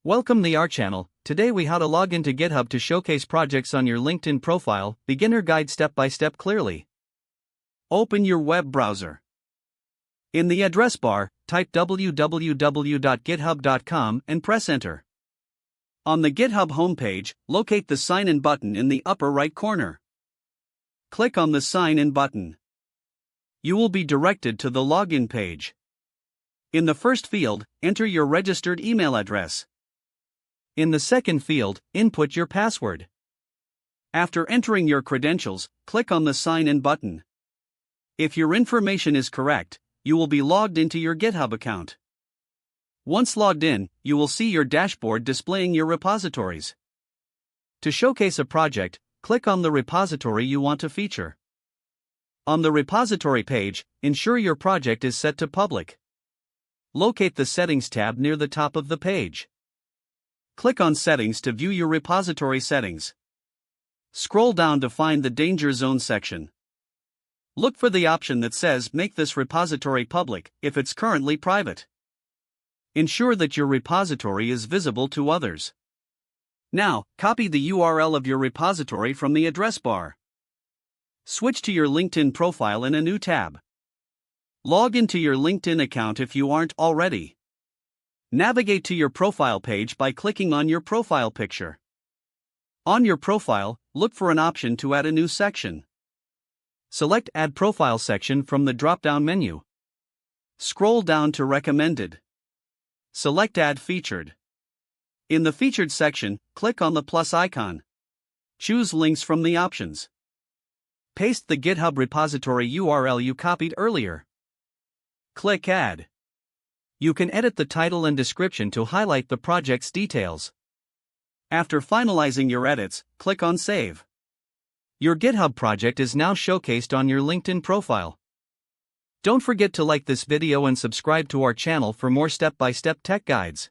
Welcome to our channel. Today we how to log into GitHub to showcase projects on your LinkedIn profile, beginner guide step by step clearly. Open your web browser. In the address bar, type www.github.com and press enter. On the GitHub homepage, locate the sign in button in the upper right corner. Click on the sign in button. You will be directed to the login page. In the first field, enter your registered email address. In the second field, input your password. After entering your credentials, click on the Sign In button. If your information is correct, you will be logged into your GitHub account. Once logged in, you will see your dashboard displaying your repositories. To showcase a project, click on the repository you want to feature. On the repository page, ensure your project is set to public. Locate the Settings tab near the top of the page. Click on Settings to view your repository settings. Scroll down to find the Danger Zone section. Look for the option that says Make this repository public if it's currently private. Ensure that your repository is visible to others. Now, copy the URL of your repository from the address bar. Switch to your LinkedIn profile in a new tab. Log into your LinkedIn account if you aren't already. Navigate to your profile page by clicking on your profile picture. On your profile, look for an option to add a new section. Select Add Profile section from the drop-down menu. Scroll down to Recommended. Select Add Featured. In the Featured section, click on the plus icon. Choose Links from the options. Paste the GitHub repository URL you copied earlier. Click Add. You can edit the title and description to highlight the project's details. After finalizing your edits, click on Save. Your GitHub project is now showcased on your LinkedIn profile. Don't forget to like this video and subscribe to our channel for more step-by-step tech guides.